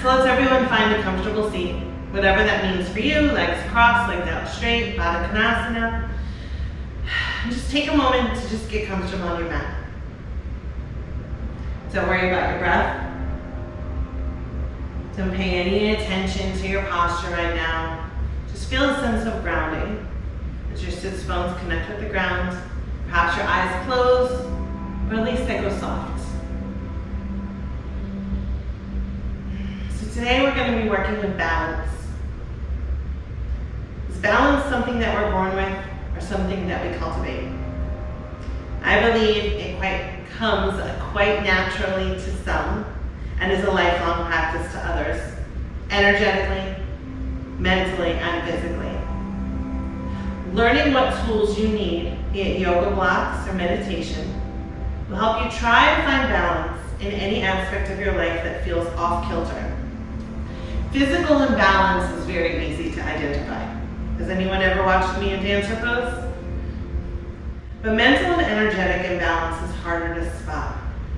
So let's everyone find a comfortable seat, whatever that means for you. Legs crossed, legs out straight, Baddha Konasana. And just take a moment to just get comfortable on your mat. Don't worry about your breath. Don't pay any attention to your posture right now. Just feel a sense of grounding as your sits bones connect with the ground. Perhaps your eyes close, or at least they go soft. So today we're going to be working with balance. Is balance something that we're born with or something that we cultivate? I believe it comes quite naturally to some and is a lifelong practice to others, energetically, mentally, and physically. Learning what tools you need, be it yoga blocks or meditation, will help you try to find balance in any aspect of your life that feels off-kilter. Physical imbalance is very easy to identify. Has anyone ever watched me in dancer pose? But mental and energetic imbalance is harder to spot.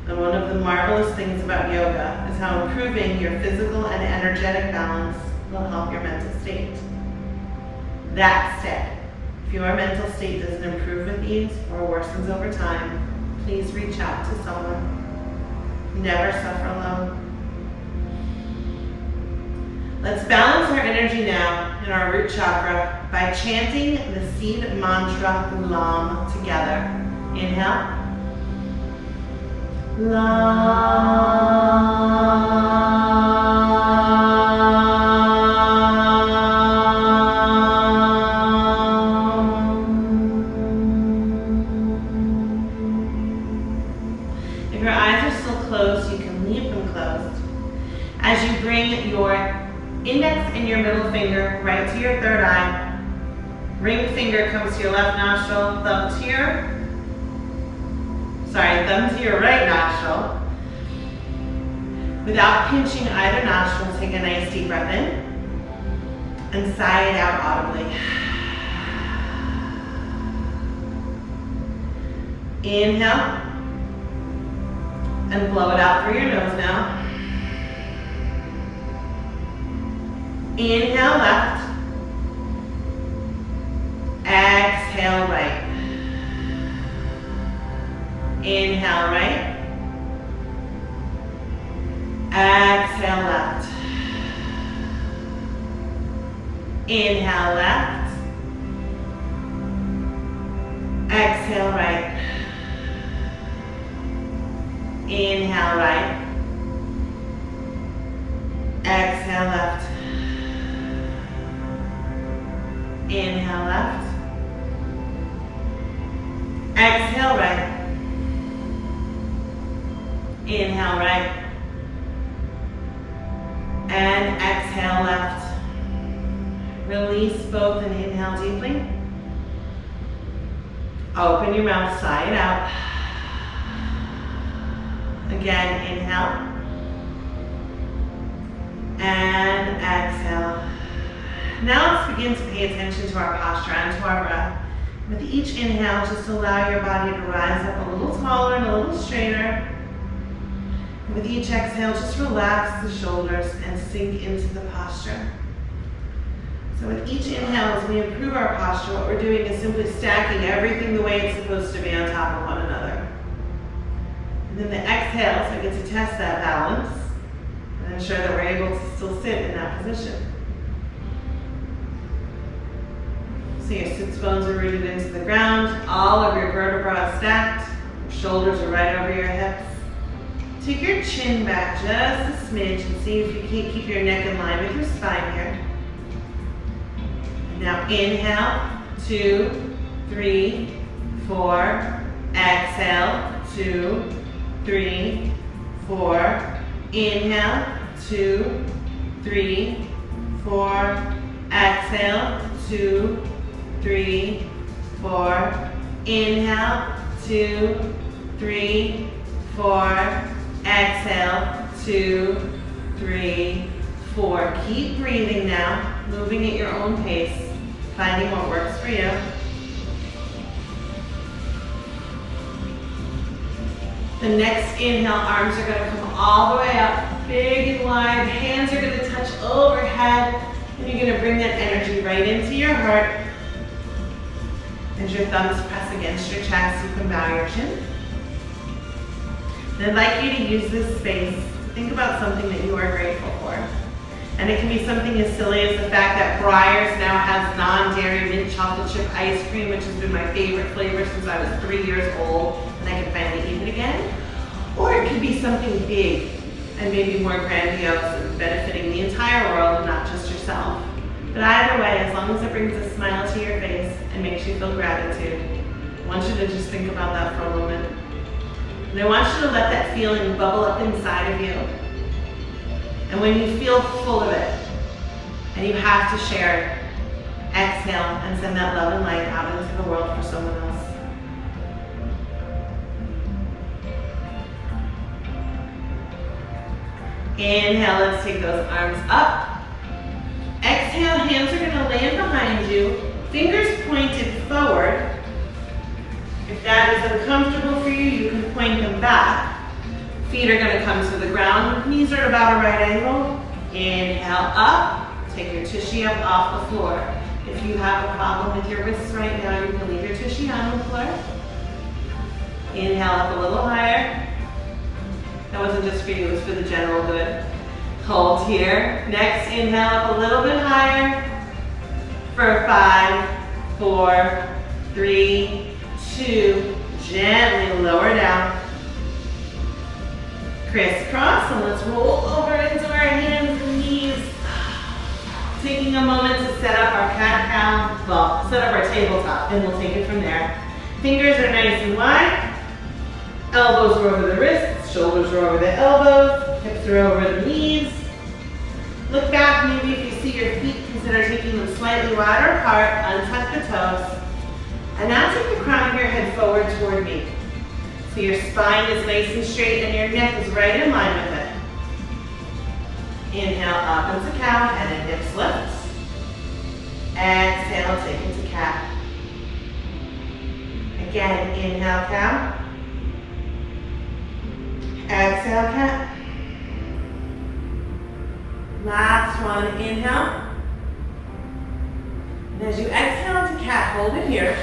And one of the marvelous things about yoga is how improving your physical and energetic balance will help your mental state. That said, if your mental state doesn't improve with ease or worsens over time, please reach out to someone. Never suffer alone. Let's balance our energy now in our root chakra by chanting the seed mantra LAM together. Inhale. If your eyes are still closed, you can leave them closed. As you bring your index and your middle finger right to your third eye, ring finger comes to your left nostril, thumb to your right nostril. Without pinching either nostril, take a nice deep breath in and sigh it out audibly. Inhale and blow it out through your nose now. Inhale left. Exhale right. Inhale right. Exhale left. Inhale left. Exhale right. Inhale right. Exhale left. Inhale left. Exhale right. Inhale right. And exhale left. Release both and inhale deeply. Open your mouth, sigh it out. Again, inhale. And exhale. Now let's begin to pay attention to our posture and to our breath. With each inhale, just allow your body to rise up a little taller and a little straighter. With each exhale, just relax the shoulders and sink into the posture. So with each inhale, as we improve our posture, what we're doing is simply stacking everything the way it's supposed to be on top of one another. And then the exhale, so we get to test that balance and ensure that we're able to still sit in that position. So your sits bones are rooted into the ground, all of your vertebrae are stacked, your shoulders are right over your hips. Take your chin back just a smidge and see if you can't keep your neck in line with your spine here. And now inhale, 2, 3, 4. Exhale, 2, 3, 4. Inhale, 2, 3, 4. Exhale, 2, 3, 4. Inhale, 2, 3, 4. Exhale, 2, 3, 4. Keep breathing now, moving at your own pace, finding what works for you. The next inhale, arms are going to come all the way up. big and wide. Hands are gonna touch overhead, and you're gonna bring that energy right into your heart. As your thumbs press against your chest, you can bow your chin. And I'd like you to use this space to think about something that you are grateful for. And it can be something as silly as the fact that Breyers now has non-dairy mint chocolate chip ice cream, which has been my favorite flavor since I was 3 years old, and I can finally eat it again. Or it could be something big and maybe more grandiose and benefiting the entire world and not just yourself. But either way, as long as it brings a smile to your face and makes you feel gratitude, I want you to just think about that for a moment. And I want you to let that feeling bubble up inside of you. And when you feel full of it, and you have to share it, exhale and send that love and light out into the world for someone else. Inhale, let's take those arms up. Exhale, hands are gonna land behind you, fingers pointed forward. If that is uncomfortable for you, you can point them back. Feet are gonna come to the ground, knees are at about a right angle. Inhale up, take your tushy up off the floor. If you have a problem with your wrists right now, you can leave your tushy on the floor. Inhale up a little higher. That wasn't just for you, it was for the general good. Hold here. Next, inhale up a little bit higher. For 5, 4, 3, 2, gently lower down. Crisscross, and let's roll over into our hands and knees. Taking a moment to set up our cat-cow, well, set up our tabletop, and we'll take it from there. Fingers are nice and wide. Elbows are over the wrists, shoulders are over the elbows, hips are over the knees. Look back, maybe if you see your feet, consider taking them slightly wider apart, untuck the toes. And now take the crown of your head forward toward me. So your spine is nice and straight and your neck is right in line with it. Inhale up into cow and then hips lift. Exhale, take into cat. Again, inhale cow. Exhale cat. Last one, inhale. And as you exhale into cat, hold it here.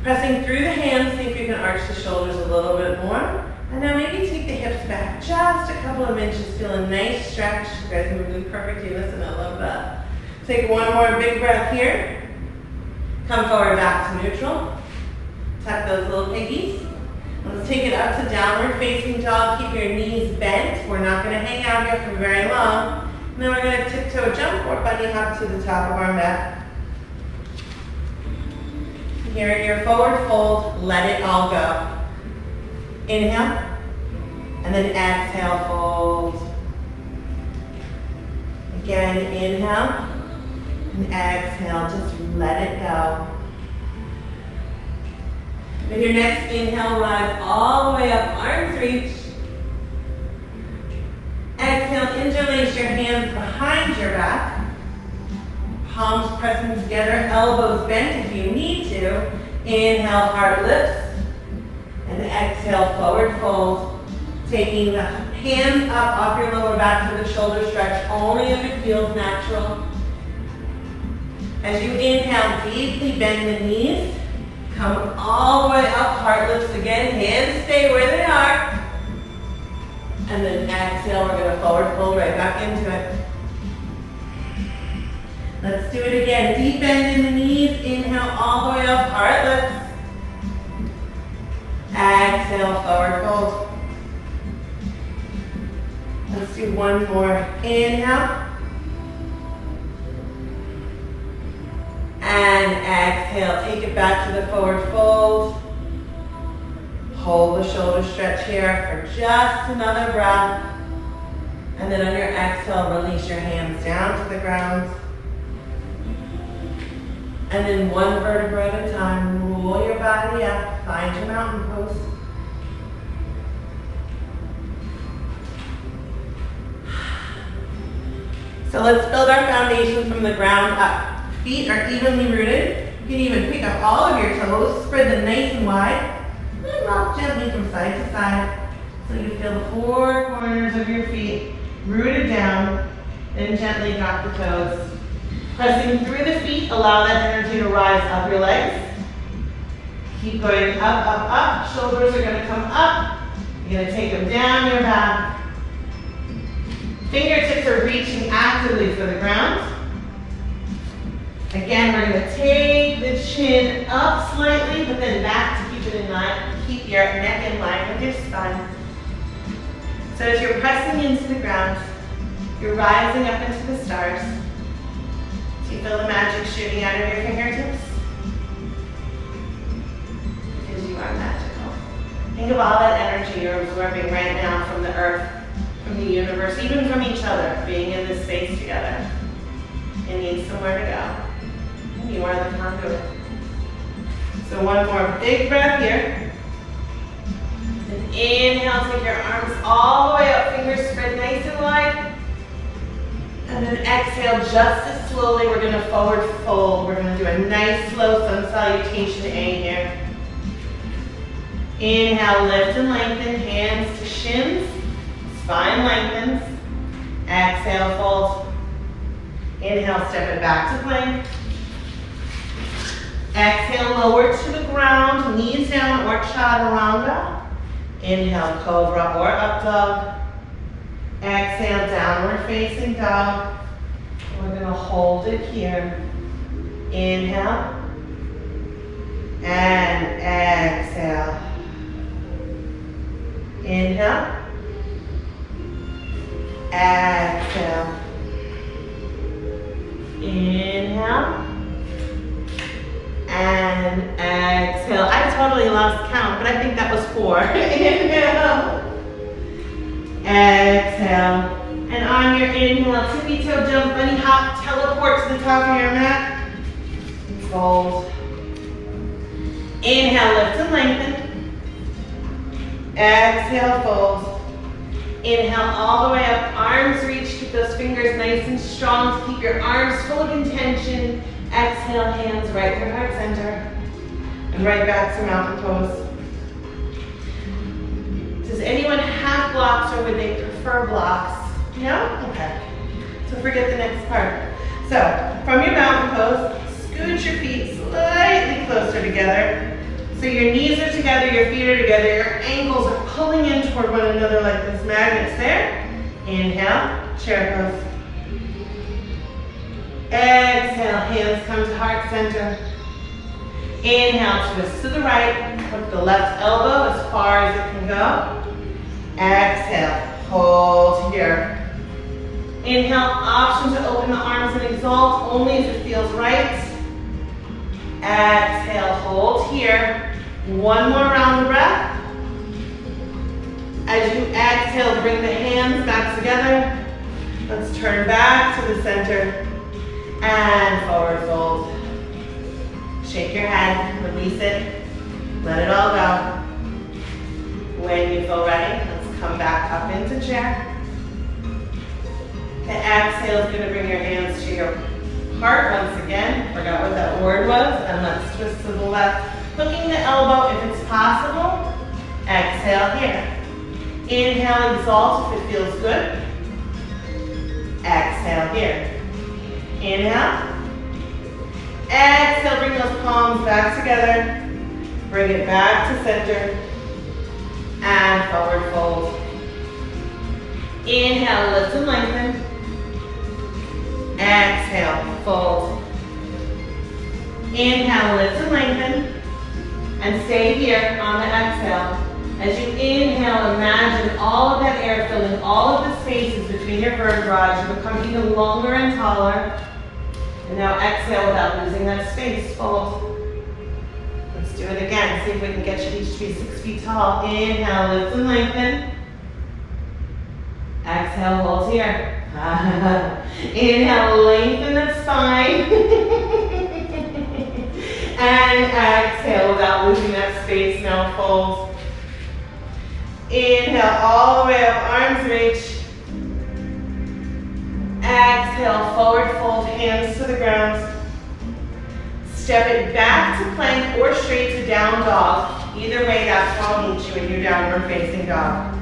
Pressing through the hands, see if you can arch the shoulders a little bit more. And now maybe take the hips back just a couple of inches. Feel a nice stretch. You guys are really perfect here. Listen, I love that. Take one more big breath here. Come forward back to neutral. Tuck those little piggies. Let's take it up to downward facing dog. Keep your knees bent. We're not going to hang out here for very long. And then we're going to tiptoe jump or bunny hop to the top of our mat. Here in your forward fold, let it all go. Inhale, and then exhale, fold. Again, inhale, and exhale, just let it go. With your next inhale, rise all the way up, arms reach. Exhale, interlace your hands behind your back. Palms pressing together, elbows bent if you need to. Inhale, heart lifts. And exhale, forward fold. Taking the hands up off your lower back to the shoulder stretch, only if it feels natural. As you inhale, deeply bend the knees. Come all the way up, heart lifts again. Hands stay where they are. And then exhale, we're going to forward fold right back into it. Let's do it again. Deep bend in the knees. Inhale all the way up, heart lifts. Exhale, forward fold. Let's do one more. Inhale. And exhale. Take it back to the forward fold. Hold the shoulder stretch here for just another breath. And then on your exhale, release your hands down to the ground. And then one vertebra at a time, roll your body up, find your mountain pose. So let's build our foundation from the ground up. Feet are evenly rooted. You can even pick up all of your toes, spread them nice and wide, and rock gently from side to side. So you feel the four corners of your feet rooted down, then gently drop the toes. Pressing through the feet, allow that energy to rise up your legs. Keep going up, up, up. Shoulders are going to come up. You're going to take them down your back. Fingertips are reaching actively for the ground. Again, we're going to take the chin up slightly, but then back to keep it in line. Keep your neck in line with your spine. So as you're pressing into the ground, you're rising up into the stars. Do you feel the magic shooting out of your fingertips? Because you are magical. Think of all that energy you're absorbing right now from the earth, from the universe, even from each other, being in this space together. It needs somewhere to go. And you are the conduit. So one more big breath here. And inhale, take your arms all the way up, fingers spread nice and wide. And then exhale just as slowly, we're going to forward fold. We're going to do a nice slow sun salutation A here. Inhale, lift and lengthen, hands to shins, spine lengthens. Exhale, fold. Inhale, step it back to plank. Exhale, lower to the ground, knees down or chaturanga. Inhale, cobra or up dog. Exhale, downward facing dog. We're going to hold it here. Inhale. And exhale. Inhale. Exhale. Inhale. And exhale. I totally lost count, but I think that was 4. Inhale. Exhale. And on your inhale, tippy toe jump, bunny hop, teleport to the top of your mat. Fold. Inhale, lift and lengthen. Exhale, fold. Inhale all the way up, arms reach, keep those fingers nice and strong to keep your arms full of intention. Exhale, hands right through heart center. And right back to mountain pose. Does anyone have blocks or would they prefer blocks? No? Okay. So forget the next part. So, from your mountain pose, scoot your feet slightly closer together. So your knees are together, your feet are together, your ankles are pulling in toward one another like those magnets there. Inhale, chair pose. Exhale, hands come to heart center. Inhale, twist to the right, hook the left elbow as far as it can go. Exhale, hold here. Inhale, option to open the arms and exalt only if it feels right. Exhale, hold here. One more round of breath. As you exhale, bring the hands back together. Let's turn back to the center. And forward fold. Shake your head, release it, let it all go. When you feel ready, let's come back up into chair. The exhale is going to bring your hands to your heart once again. Forgot what that word was. And let's twist to the left. Hooking the elbow if it's possible. Exhale here. Inhale, exalt if it feels good. Exhale here. Inhale. Exhale, bring those palms back together. Bring it back to center. And forward fold. Inhale, lift and lengthen. Exhale, fold. Inhale, lift and lengthen. And stay here on the exhale. As you inhale, imagine all of that air filling all of the spaces between your vertebrae. You become even longer and taller. And now exhale without losing that space. Fold. Let's do it again. See if we can get you each to be 6 feet tall. Inhale, lift and lengthen. Exhale, hold here. Inhale, lengthen the spine. And exhale without losing that space. Now fold. Inhale all the way up, arms reach. Exhale, forward fold, hands to the ground. Step it back to plank or straight to down dog. Either way, that's what I'll meet you in your downward facing dog.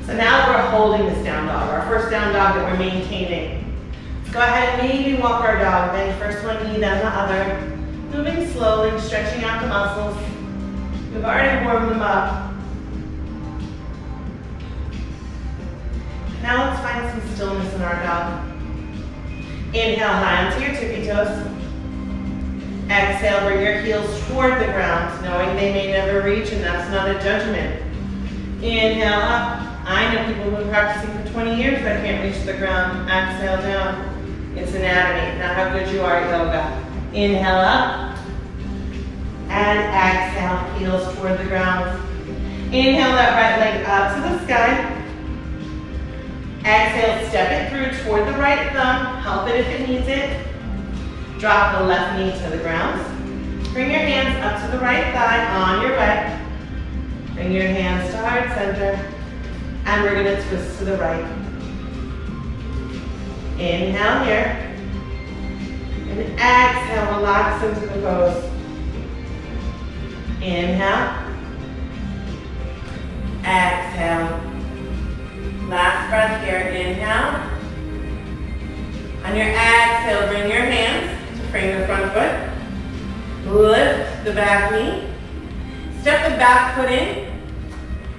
So now we're holding this down dog, our first down dog that we're maintaining. Let's go ahead and maybe walk our dog, then first one knee, then the other. Moving slowly, stretching out the muscles. We've already warmed them up. Now let's find some stillness in our dog. Inhale high onto your tippy toes. Exhale, bring your heels toward the ground, knowing they may never reach, and that's not a judgment. Inhale up. I know people who've been practicing for 20 years that can't reach the ground. Exhale down. It's anatomy, not how good you are at yoga. Inhale up. And exhale, heels toward the ground. Inhale that right leg up to the sky. Exhale, step it through toward the right thumb. Help it if it needs it. Drop the left knee to the ground. Bring your hands up to the right thigh on your way. Bring your hands to heart center. And we're gonna twist to the right. Inhale here. And exhale, relax into the pose. Inhale. Exhale. Last breath here. Inhale. On your exhale, bring your hands to frame the front foot. Lift the back knee. Step the back foot in.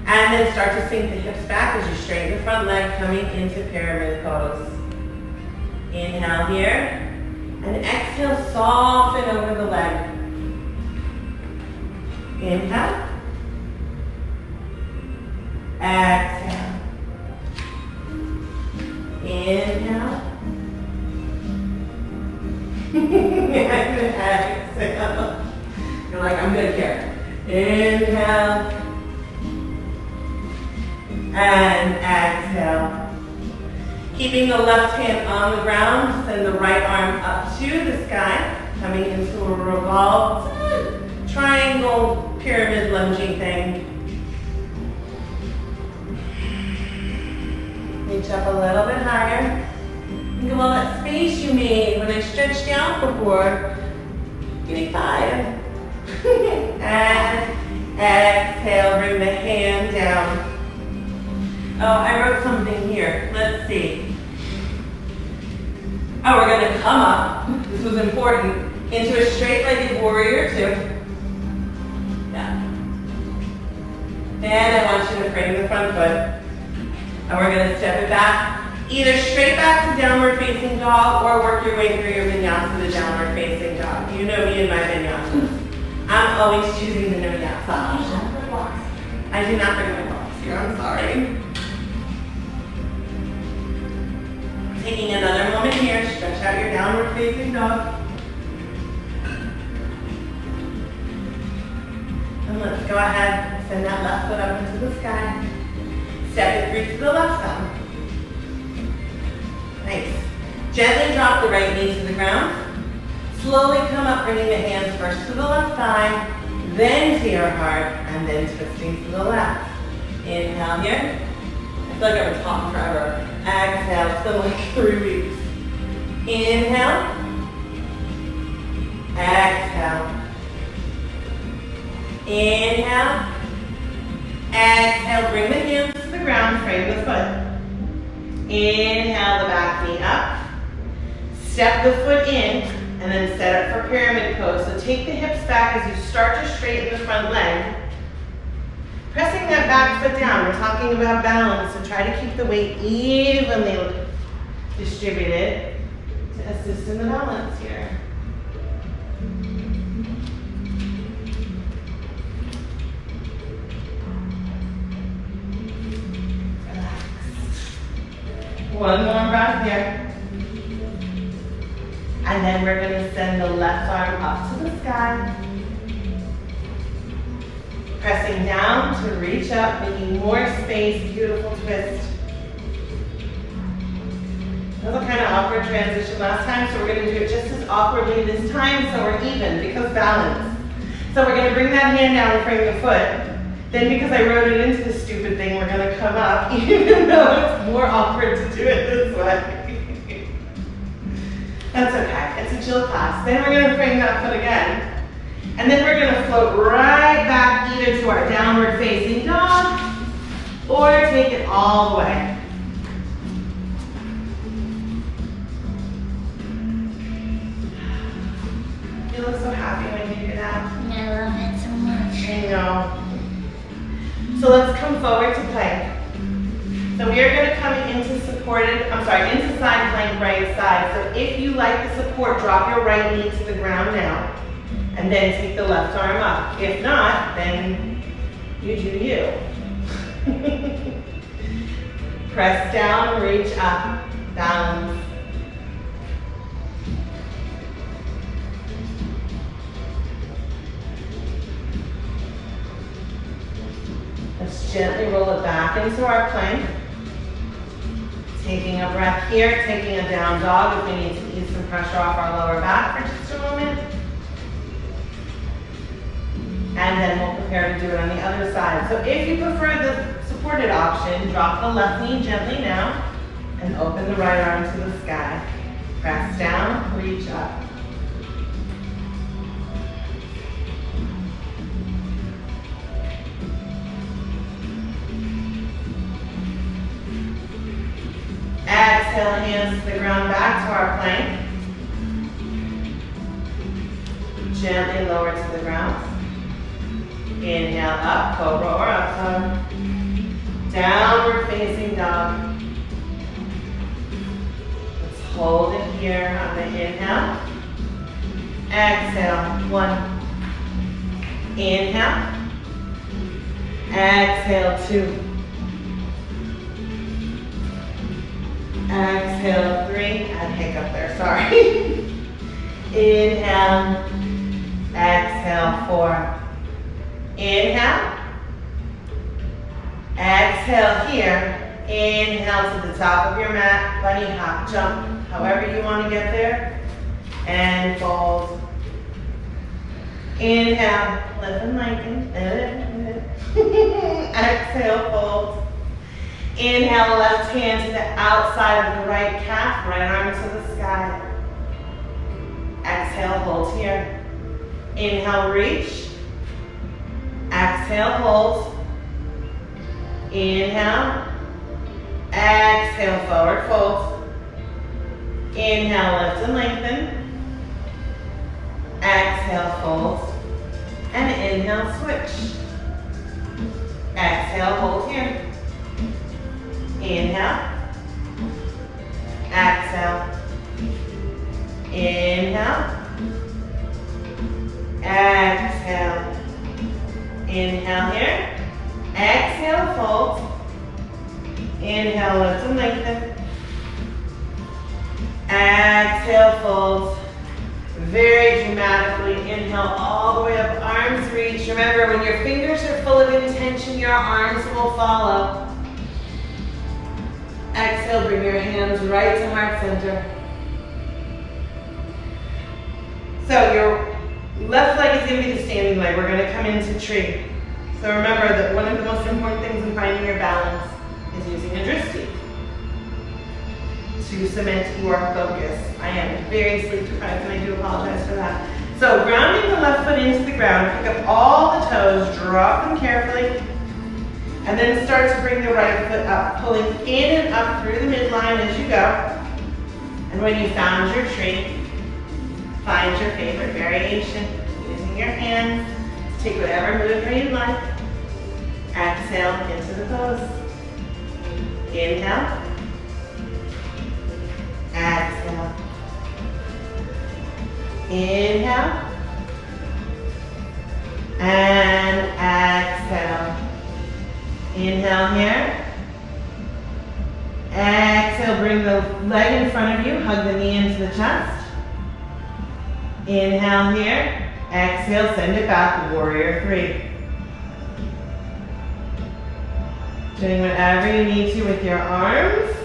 And then start to sink the hips back as you straighten the front leg, coming into pyramid pose. Inhale here. And exhale, soften over the leg. Inhale. Exhale. Inhale. And exhale. You're like, I'm good here. Inhale. And exhale. Keeping the left hand on the ground, send the right arm up to the sky, coming into a revolved triangle pyramid lunging thing. Reach up a little bit higher. Think of all that space you made when I stretched out before. Getting 5. And exhale, bring the hand down. Oh, I wrote something here. Let's see. Oh, we're going to come up. This was important. Into a straight-legged warrior 2. Yeah. And I want you to frame the front foot. And we're going to step it back. Either straight back to downward facing dog or work your way through your vinyasa to downward facing dog. You know me and my vinyasas. I'm always choosing the vinyasa option. I do not bring my box here. I'm sorry. Taking another moment here, stretch out your downward facing dog. And let's go ahead, send that left foot up into the sky. Step it through to the left thumb. Nice. Gently drop the right knee to the ground. Slowly come up, bringing the hands first to the left thigh, then to your heart, and then twisting to the left. Inhale here. I feel like I've been talking forever. Exhale, it's been like 3 weeks. Inhale. Exhale. Inhale. Exhale, bring the hands to the ground, frame the foot. Inhale, the back knee up. Step the foot in, and then set up for pyramid pose. So take the hips back as you start to straighten the front leg. Pressing that back foot down, we're talking about balance, so try to keep the weight evenly distributed to assist in the balance here. Relax. One more breath here. And then we're going to send the left arm up to the sky. Pressing down to reach up, making more space, beautiful twist. That was a kind of awkward transition last time, so we're going to do it just as awkwardly this time so we're even, because balance. So we're going to bring that hand down and frame the foot. Then because I wrote it into the stupid thing, we're going to come up, even though it's more awkward to do it this way. That's okay, it's a chill class. Then we're going to frame that foot again. And then we're going to float right back either to our downward facing dog or take it all the way. You look so happy when you do that. I love it so much. I know. So let's come forward to plank. So we are going to come into into side plank right side. So if you like the support, drop your right knee to the ground now. And then take the left arm up. If not, then you do you. Press down, reach up, balance. Let's gently roll it back into our plank. Taking a breath here, taking a down dog if we need to ease some pressure off our lower back for just a moment. And then we'll prepare to do it on the other side. So if you prefer the supported option, drop the left knee gently now and open the right arm to the sky. Press down, reach up. Exhale, hands to the ground, back to our plank. Gently lower to the ground. Inhale, up, cobra or up dog. Downward facing dog. Let's hold it here on the inhale. Exhale, 1. Inhale. Exhale, 2. Exhale, 3. And hiccup there, sorry. Inhale. Exhale, 4. Inhale. Exhale here. Inhale to the top of your mat. Bunny hop, jump, however you want to get there. And fold. Inhale, lift and lengthen. Exhale, fold. Inhale, left hand to the outside of the right calf, right arm to the sky. Exhale, hold here. Inhale, reach. Exhale, hold. Inhale. Exhale, forward fold. Inhale, lift and lengthen. Exhale, fold. And inhale, switch. Exhale, hold here. Inhale. Exhale. Inhale. Exhale. Inhale here. Exhale, fold. Inhale, lift and lengthen. Exhale, fold. Very dramatically inhale all the way up, arms reach. Remember, when your fingers are full of intention, your arms will follow. Exhale, bring your hands right to heart center. So your left leg is going to be the standing leg. We're going to come into tree. So remember that one of the most important things in finding your balance is using a drishti to cement your focus. I am very sleep deprived and I do apologize for that. So grounding the left foot into the ground, pick up all the toes, drop them carefully, and then start to bring the right foot up, pulling in and up through the midline as you go. And when you found your tree, find your favorite variation using your hands. Take whatever movement you'd like. Exhale into the pose. Inhale. Exhale. Inhale. And exhale. Inhale here. Exhale, bring the leg in front of you, hug the knee into the chest. Inhale here. Exhale, send it back, warrior 3. Doing whatever you need to with your arms.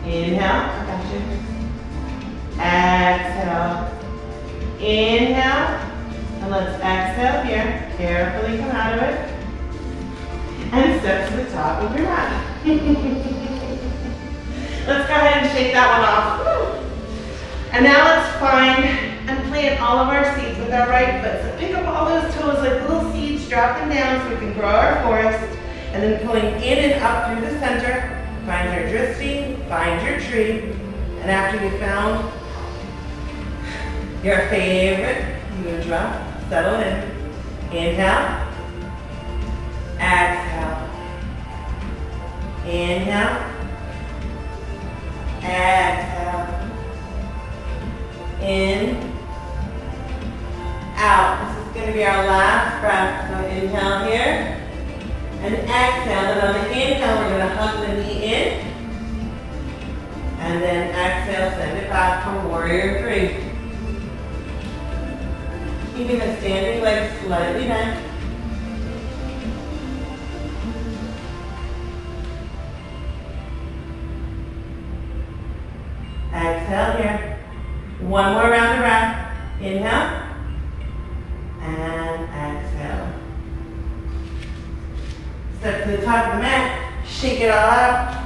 Inhale, I got you. Exhale. Inhale, and let's exhale here. Carefully come out of it. And step to the top of your mat. Let's go ahead and shake that one off. And now let's find and plant all of our seeds with our right foot. So pick up all those toes like little seeds, drop them down so we can grow our forest. And then pulling in and up through the center. Find your drifting, find your tree. And after you found your favorite mudra, settle in. Inhale. Exhale. Inhale. Exhale. In. Out. This is going to be our last breath. So inhale here. And exhale. Then on the inhale, we're going to hug the knee in. And then exhale, send it back for warrior three. Keeping the standing legs slightly bent. Exhale here. One more round of breath. Inhale. And exhale. Step to the top of the mat. Shake it all out.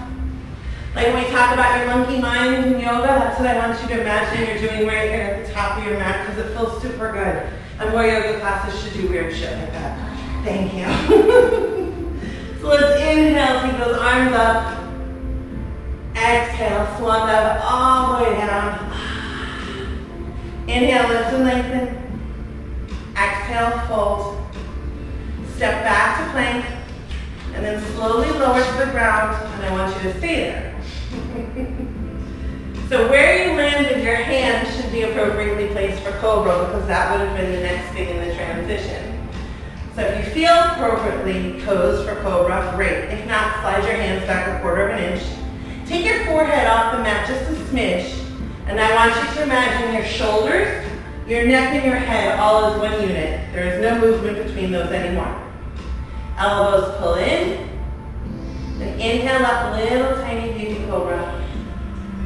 Like when we talk about your monkey mind in yoga, that's what I want you to imagine you're doing right here at the top of your mat because it feels super good. And more yoga classes should do weird shit like that. Thank you. So let's inhale, take those arms up. Exhale, swan dive all the way down. Inhale, lift and lengthen. Exhale, fold. Step back to plank. And then slowly lower to the ground. And I want you to stay there. So where you landed your hand should be appropriately placed for cobra because that would have been the next thing in the transition. So if you feel appropriately posed for cobra, great. If not, slide your hands back 1/4 of an inch. Take your forehead off the mat just a smidge. And I want you to imagine your shoulders, your neck, and your head all as one unit. There is no movement between those anymore. Elbows pull in. And inhale up, little tiny baby cobra.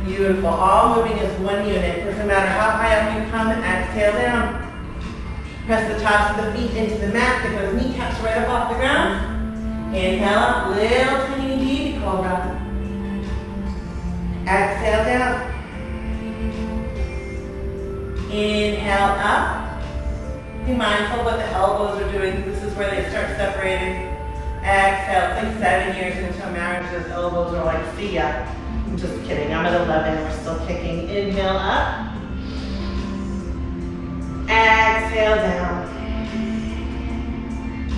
Beautiful, all moving as one unit. Doesn't matter how high up you come, exhale down. Press the tops of the feet into the mat, get those kneecaps right up off the ground. Inhale up, little tiny baby cobra. Exhale down. Inhale up. Be mindful what the elbows are doing. This is where they start separating. Exhale. It's like 7 years into a marriage, those elbows are like, see ya. I'm just kidding. I'm at 11. We're still kicking. Inhale up. Exhale down.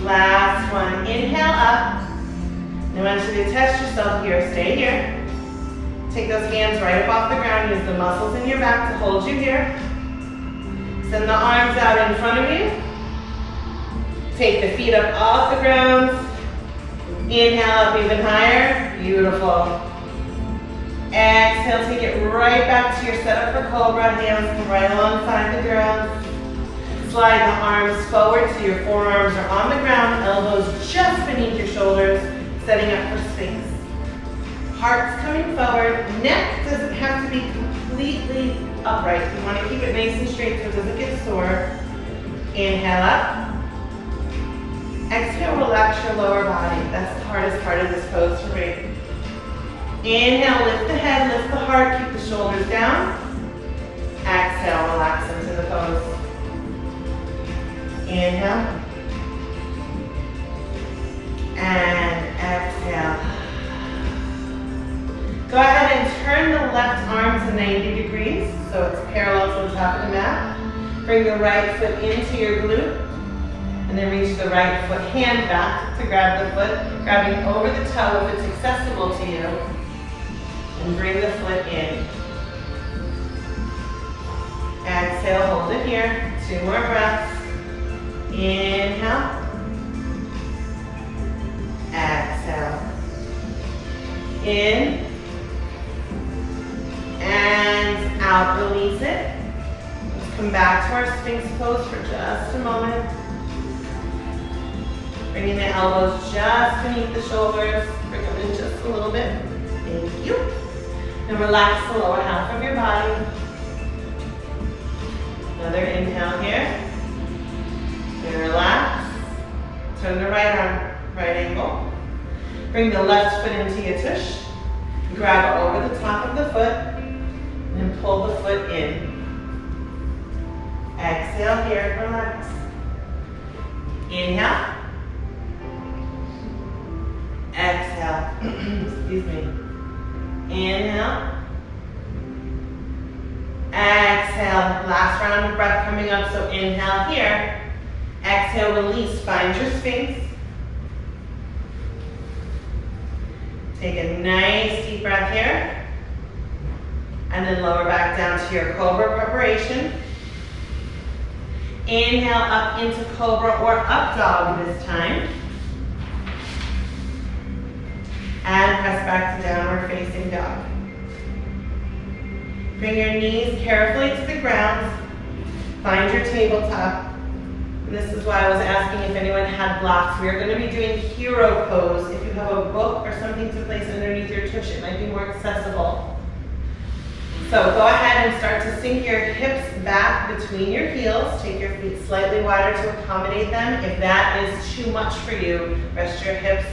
Last one. Inhale up. I want you to test yourself here. Stay here. Take those hands right up off the ground. Use the muscles in your back to hold you here. Send the arms out in front of you. Take the feet up off the ground. Inhale up even higher. Beautiful. Exhale, take it right back to your setup for cobra. Hands come right alongside the ground. Slide the arms forward so your forearms are on the ground. Elbows just beneath your shoulders, setting up for space. Heart's coming forward. Neck doesn't have to be completely upright. You want to keep it nice and straight so it doesn't get sore. Inhale up. Exhale, relax your lower body. That's the hardest part of this pose for me. Inhale, lift the head, lift the heart, keep the shoulders down. Exhale, relax into the pose. Inhale. And exhale. Go ahead and turn the left arm to 90 degrees, so it's parallel to the top of the mat. Bring the right foot into your glute, and then reach the right foot hand back to grab the foot, grabbing over the toe if it's accessible to you, and bring the foot in. Exhale, hold it here. 2 more breaths. Inhale. Exhale. In. And out, release it. Let's come back to our Sphinx pose for just a moment. Bringing the elbows just beneath the shoulders. Bring them in just a little bit. Thank you. And relax the lower half of your body. Another inhale here. And relax. Turn the right arm, right angle. Bring the left foot into your tush. Grab over the top of the foot. And pull the foot in. Exhale here, relax. Inhale. Exhale. Excuse me. Inhale. Exhale. Last round of breath coming up, so inhale here. Exhale, release. Find your Sphinx. Take a nice deep breath here. And then lower back down to your Cobra preparation. Inhale up into Cobra or Up Dog this time. And press back to Downward Facing Dog. Bring your knees carefully to the ground. Find your tabletop. And this is why I was asking if anyone had blocks. We are going to be doing hero pose. If you have a book or something to place underneath your tush, it might be more accessible. So go ahead and start to sink your hips back between your heels. Take your feet slightly wider to accommodate them. If that is too much for you, rest your hips,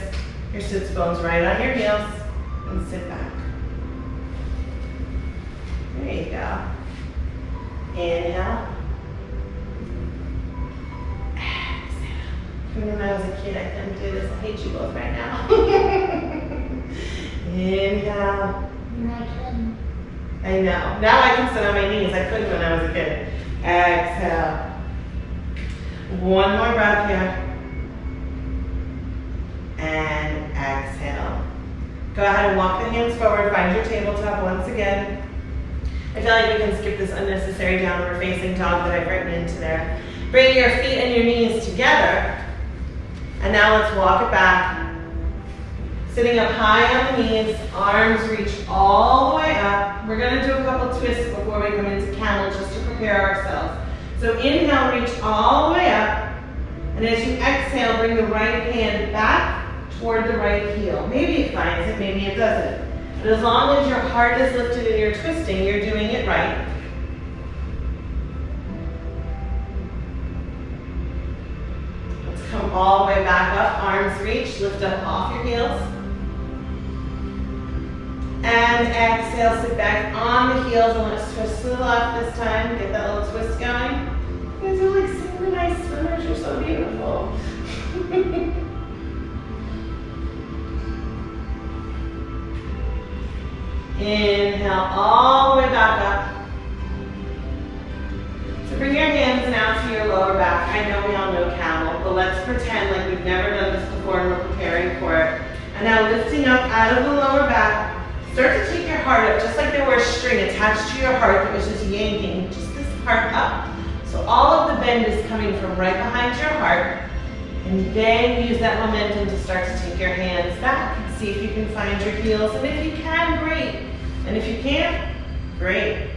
your sits bones right on your heels, and sit back. There you go. Inhale. When I was a kid, I couldn't do this. I hate you both right now. Inhale. And I couldn't. I know. Now I can sit on my knees. I couldn't when I was a kid. Exhale. One more breath here. And exhale. Go ahead and walk the hands forward. Find your tabletop once again. I feel like we can skip this unnecessary downward facing dog that I've written into there. Bring your feet and your knees together. And now let's walk it back. Sitting up high on the knees, arms reach all the way up. We're going to do a couple twists before we come into camel just to prepare ourselves. So inhale, reach all the way up. And as you exhale, bring the right hand back toward the right heel. Maybe it finds it, maybe it doesn't. But as long as your heart is lifted and you're twisting, you're doing it right. Come all the way back up, arms reach, lift up off your heels. And exhale, sit back on the heels and let's twist to the left this time. Get that little twist going. You guys are like synchronized swimmers, you're so beautiful. Inhale all the way back up. So bring your hands now to your lower back. I know we all know camel, but let's pretend like we've never done this before and we're preparing for it. And now lifting up out of the lower back, start to take your heart up, just like there were a string attached to your heart that was just yanking just this part up. So all of the bend is coming from right behind your heart. And then use that momentum to start to take your hands back. See if you can find your heels. And if you can, great. And if you can't, great.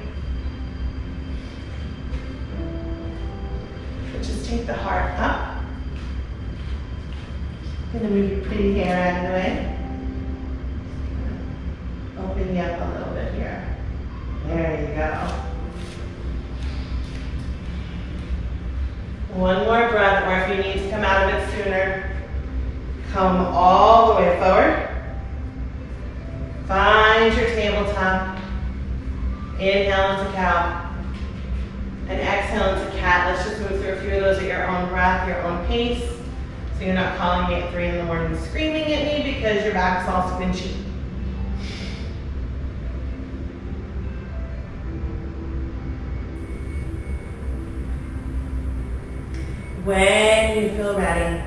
Just take the heart up. Gonna move your pretty hair out of the way. Open you up a little bit here. There you go. One more breath, or if you need to come out of it sooner, come all the way forward. Find your tabletop. Inhale into cow. And exhale into cat. Let's just move through a few of those at your own breath, your own pace. So you're not calling me at 3 in the morning screaming at me because your back's all squinchy. When you feel ready,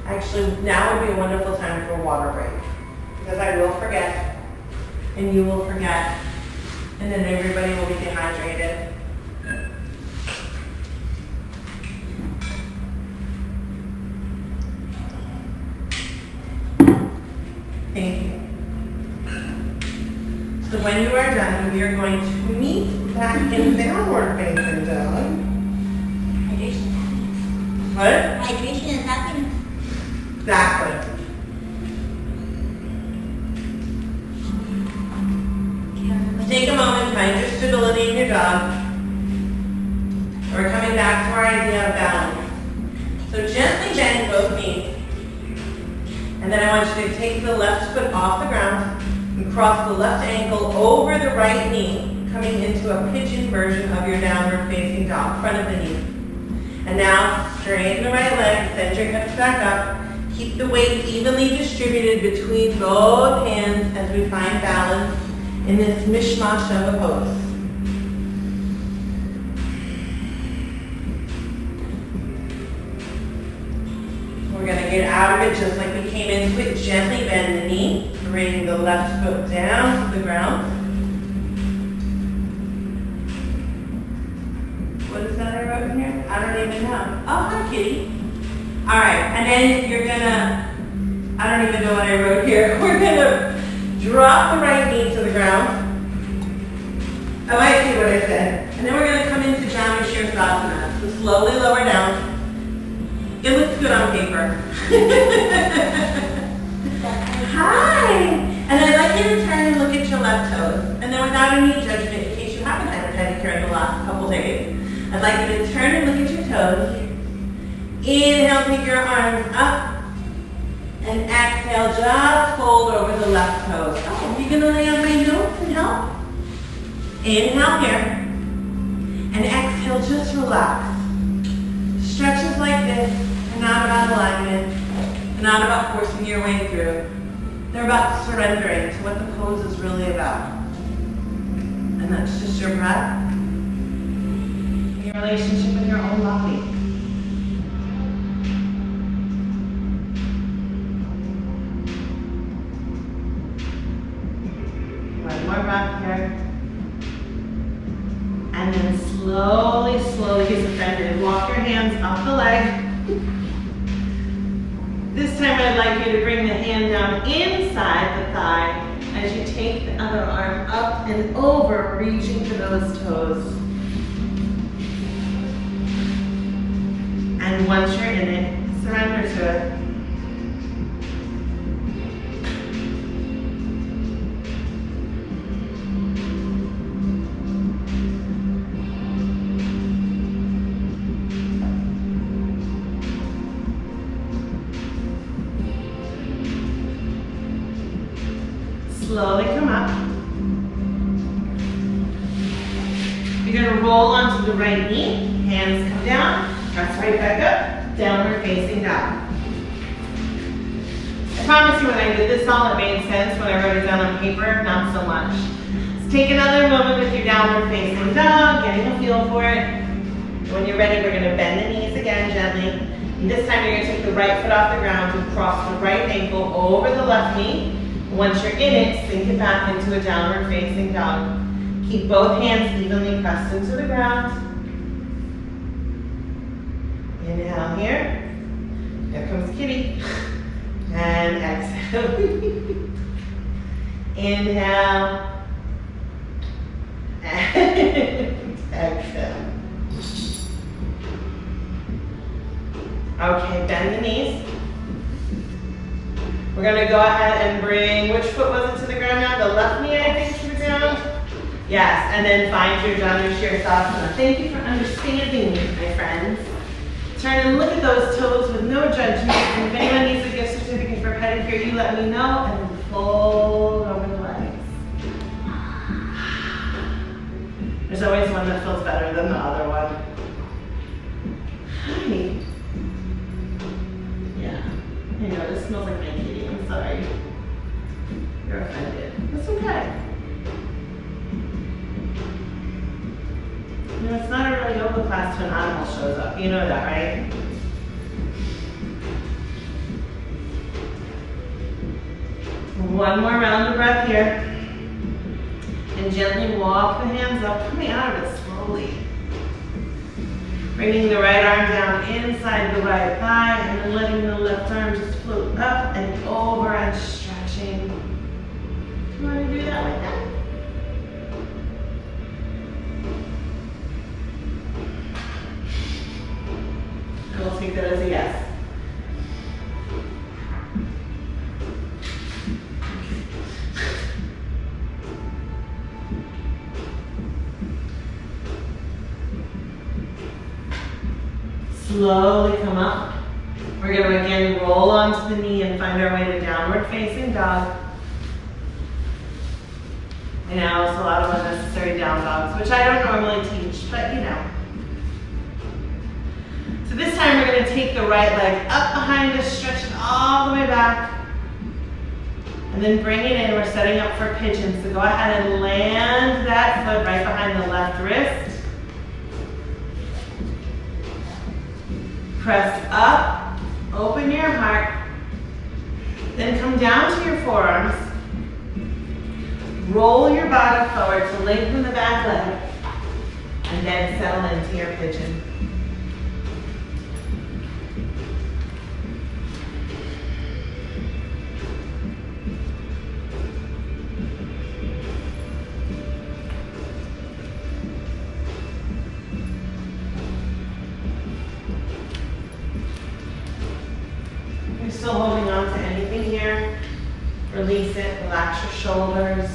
actually now would be a wonderful time for a water break. Because I will forget, and you will forget, and then everybody will be dehydrated. Thank you. So when you are done, we are going to meet back in downward facing dog. Hydration. What? Hydration is happening. Exactly. Take a moment, find your stability in your dog. We're coming back to our idea of balance. So gently bend both knees. And then I want you to take the left foot off the ground and cross the left ankle over the right knee. coming into a pigeon version of your downward facing dog, front of the knee. And now straighten the right leg, send your hips back up. Keep the weight evenly distributed between both hands as we find balance in this mishmash of a pose. We're going to get out of it just like we came into it. Gently bend the knee, bring the left foot down to the ground. What is that I wrote in here? I don't even know. Oh, hi, kitty. All right, and then you're gonna, I don't even know what I wrote here. We're gonna drop the right knee to the ground. I might see what I said. And then we're gonna come into Janu Shirsasana. So slowly lower down. It looks good on paper. Hi! And I'd like you to turn and look at your left toes. And then without any judgment, in case you haven't had a pedicure in the last couple days, I'd like you to turn and look at your toes. Inhale, take your arms up. And exhale, just fold over the left toes. Oh, are you gonna lay on my nose and help? Inhale here. And exhale, just relax. Stretches like this are not about alignment. They're not about forcing your way through. They're about surrendering to what the pose is really about. And that's just your breath, your relationship with your own body. One more breath here. And then slowly, slowly, he's offended. Walk your hands up the leg. This time I'd like you to bring the hand down inside the thigh as you take the other arm up and over, reaching for those toes. And once you're in it, surrender to it. Slowly come up. You're going to roll onto the right knee. Hands come down. Press right back up. Downward facing dog. I promise you when I did this all, it made sense. When I wrote it down on paper, not so much. Let's take another moment with your downward facing dog, getting a feel for it. When you're ready, we're going to bend the knees again gently. And this time you're going to take the right foot off the ground and cross the right ankle over the left knee. Once you're in it, sink it back into a downward facing dog. Keep both hands evenly pressed into the ground. Inhale here. Here comes kitty. And exhale. Inhale. And exhale. Okay, bend the knees. We're going to go ahead and bring, which foot was it to the ground now? The left knee, I think, to the ground? Yes, and then find your Janu Shirsasana. Thank you for understanding me, my friends. Turn and look at those toes with no judgment. And if anyone needs a gift certificate for pedicure, you let me know, and then fold over the legs. There's always one that feels better than the other one. Hi. Yeah, I know, this smells like my kitty. I'm sorry. You're offended. That's okay. You know, it's not a real yoga class till an animal shows up. You know that, right? One more round of breath here. And gently walk the hands up, coming out of it slowly. Bringing the right arm down inside the right thigh and then letting the left arm just float up and over and stretching. Do you want to do that like that? I will take that as a yes. Slowly come up. We're going to again roll onto the knee and find our way to downward facing dog. I know it's a lot of unnecessary down dogs, which I don't normally teach, but you know. So this time we're going to take the right leg up behind us, stretch it all the way back. And then bring it in. We're setting up for pigeon. So go ahead and land that foot right behind the left wrist. Press up, open your heart. Then come down to your forearms. Roll your body forward to lengthen the back leg. And then settle into your pigeon. Still holding on to anything here, release it, relax your shoulders.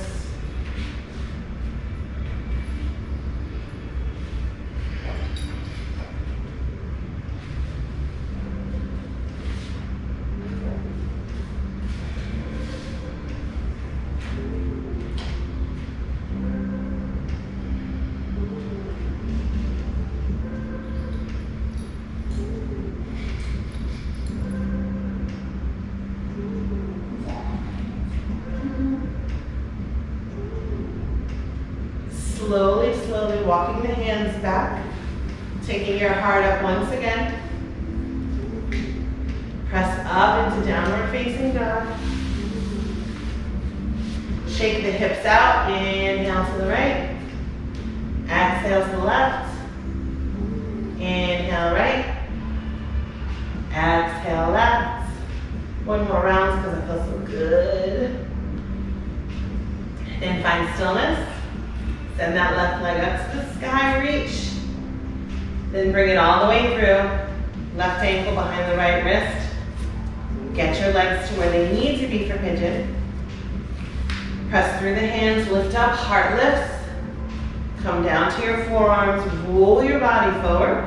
Slowly walking the hands back, taking your heart up once again. Press up into downward facing dog. Shake the hips out, inhale to the right. Exhale to the left. Inhale right. Exhale left. One more round because it feels so good. Then find stillness. Send that left leg up to the sky, reach. Then bring it all the way through. Left ankle behind the right wrist. Get your legs to where they need to be for pigeon. Press through the hands, lift up, heart lifts. Come down to your forearms, roll your body forward.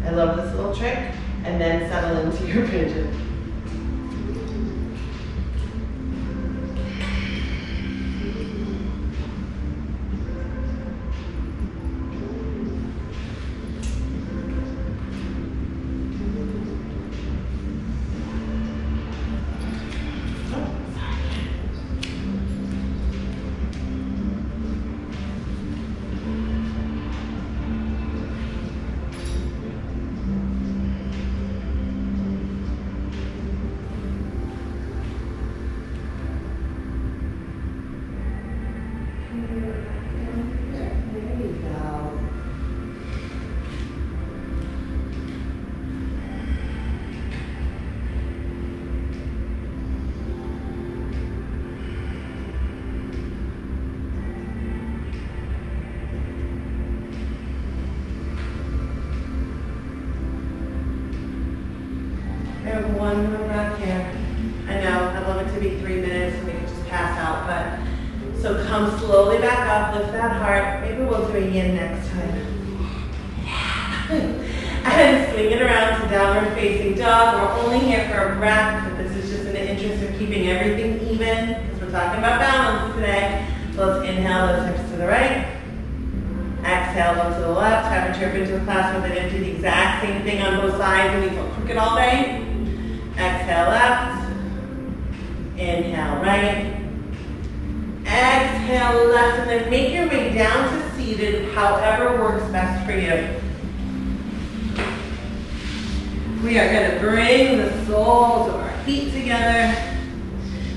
I love this little trick. And then settle into your pigeon. One more breath here. I know, I'd love it to be 3 minutes and we can just pass out, but so come slowly back up, lift that heart. Maybe we'll do a yin next time. And swing it around to downward facing dog. We're only here for a breath, but this is just in the interest of keeping everything even, because we're talking about balance today. So let's inhale, lift hips to the right. Exhale, look to the left. Have a trip into a class where they didn't do the exact same thing on both sides and we feel crooked all day. Exhale left, inhale right, exhale left, and then make your way down to seated, however works best for you. We are going to bring the soles of our feet together,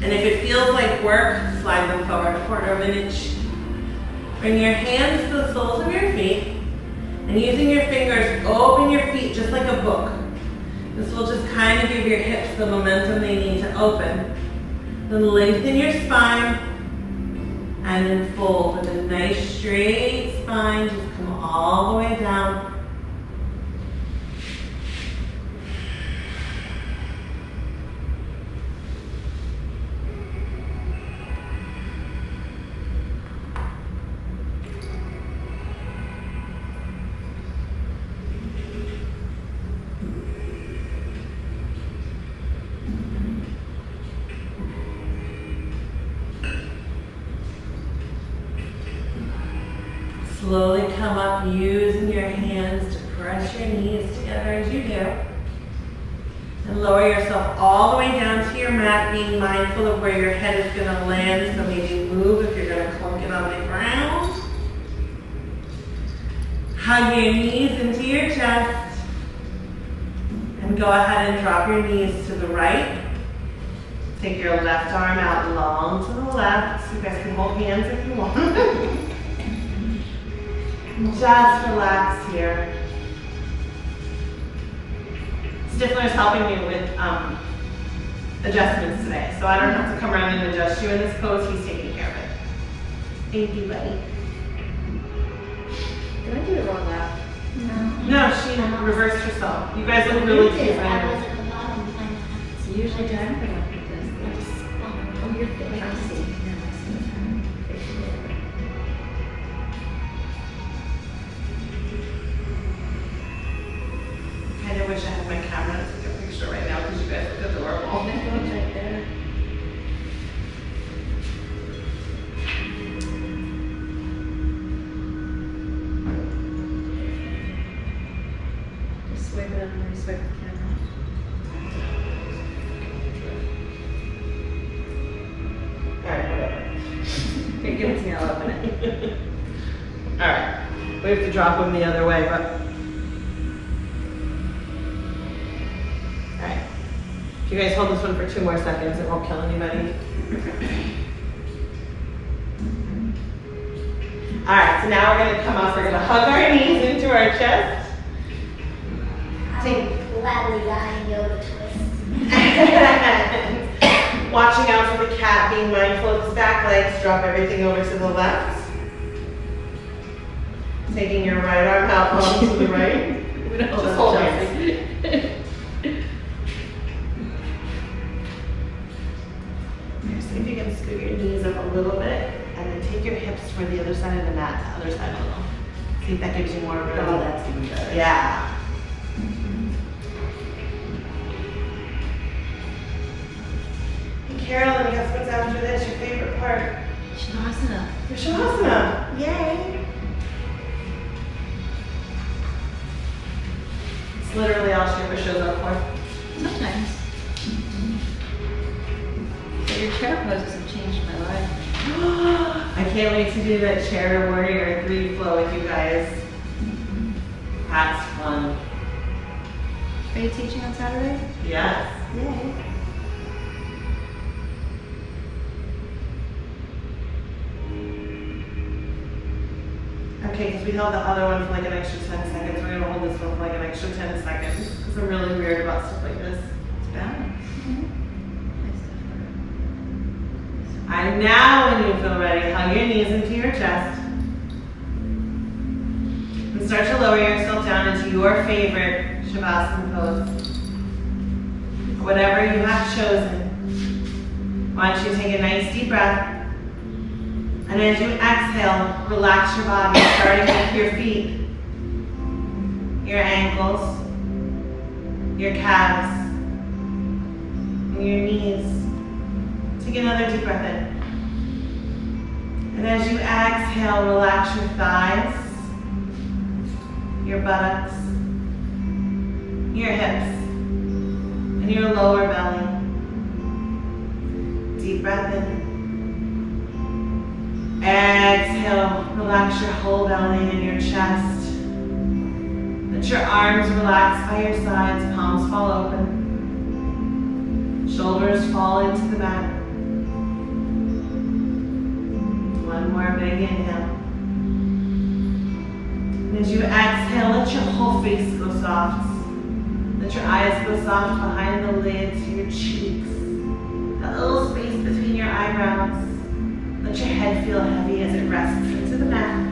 and if it feels like work, slide them forward a quarter of an inch. Bring your hands to the soles of your feet, and using your fingers, open your feet just like a book. This will just kind of give your hips the momentum they need to open. Then lengthen your spine and then fold with a nice straight spine. Just come all the way down. slowly come up using your hands to press your knees together as you do. And lower yourself all the way down to your mat, being mindful of where your head is going to land. So maybe move if you're going to clunk it on the ground. Hug your knees into your chest. And go ahead and drop your knees to the right. Take your left arm out long to the left. You guys can hold hands if you want. Just relax here. Stifler is helping me with adjustments today, so I don't have to come around and adjust you in this pose. He's taking care of it. Thank you, buddy. Did I do it wrong lap? No, she reversed herself. You guys look really cute. I was at the bottom kind of. It's usually done for like this. Oh, you're good. I see. Now I see. I kind of wish I had my camera to take a picture right now because you guys look adorable. That one's right there. Just swipe it up and swipe the camera. Alright, whatever. Here, give it to me, I'll open it. Alright. We have to drop them the other way, but. Alright. If you guys hold this one for 2 more seconds, it won't kill anybody. Alright, so now we're gonna come up, we're gonna hug our knees into our chest. I would gladly die in yoga twist. Watching out for the cat, being mindful of his back legs, drop everything over to the left. Taking your right arm out long to the right. We don't Just hold hands. See if you can scoot your knees up a little bit and then take your hips toward the other side of the mat, the other side a little. See if that gives you more room. Oh, that's even better. Yeah. Hey Carol, and guess what's after this? Your favorite part? Shavasana. Your Shavasana. Yay. It's literally all she ever shows up for. Sometimes. But your chair poses have changed my life. I can't wait to do that Chair Warrior 3 flow with you guys. That's fun. Are you teaching on Saturday? Yes. Yay. Okay, because we held the other one for like an extra 10 seconds. We're going to hold this one for like an extra 10 seconds. Because I'm really weird about stuff like this. It's balance. And now when you feel ready, hug your knees into your chest. And start to lower yourself down into your favorite Shavasana pose. Whatever you have chosen. Why don't you take a nice deep breath. And as you exhale, relax your body, starting with your feet, your ankles, your calves, and your knees. Take another deep breath in. And as you exhale, relax your thighs, your buttocks, your hips, and your lower belly. Deep breath in. Exhale, relax your whole belly and your chest. Let your arms relax by your sides, palms fall open. Shoulders fall into the mat. One more big inhale. And as you exhale, let your whole face go soft. Let your eyes go soft behind the lids, your cheeks. That little space between your eyebrows. Let your head feel heavy as it rests into the mat.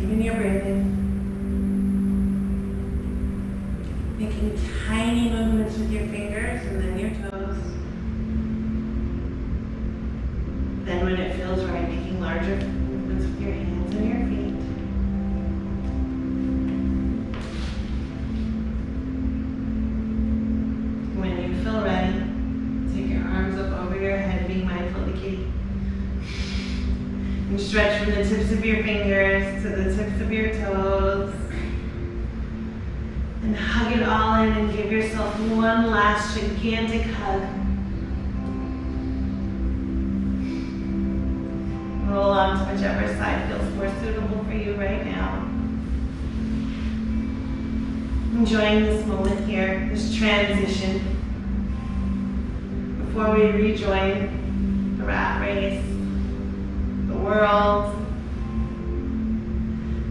deepen your breathing. Making tiny movements with your fingers and then your toes. Then when it feels right, making larger movements with your hands and your feet. When you feel ready, take your arms up over your head, being mindful of the kitty. And stretch from the tips of your fingers to the tips of your toes. And hug it all in and give yourself one last gigantic hug. Roll on to whichever side feels more suitable for you right now. Enjoying this moment here, this transition, before we rejoin the rat race, the world,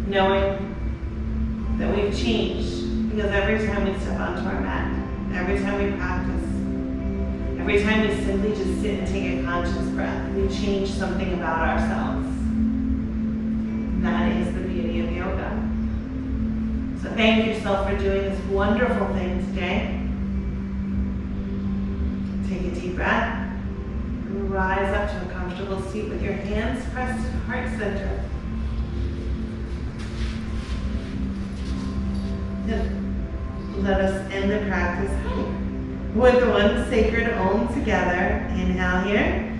knowing that we've changed. Because every time we step onto our mat, every time we practice, every time we simply just sit and take a conscious breath, we change something about ourselves. And that is the beauty of yoga. So thank yourself for doing this wonderful thing today. Take a deep breath. And rise up to a comfortable seat with your hands pressed to heart center. Let us end the practice with one sacred Om together. Inhale here.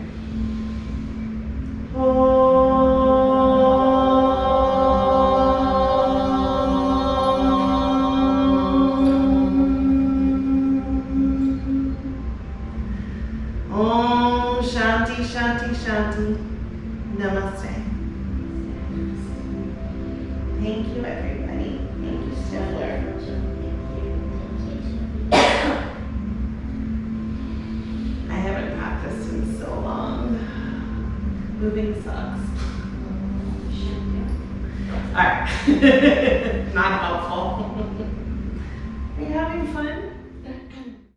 Om Shanti Shanti Shanti. Namaste. Thank you, everybody. Thank you so much. I haven't practiced in so long. Moving sucks. Alright. Not helpful. Are you having fun?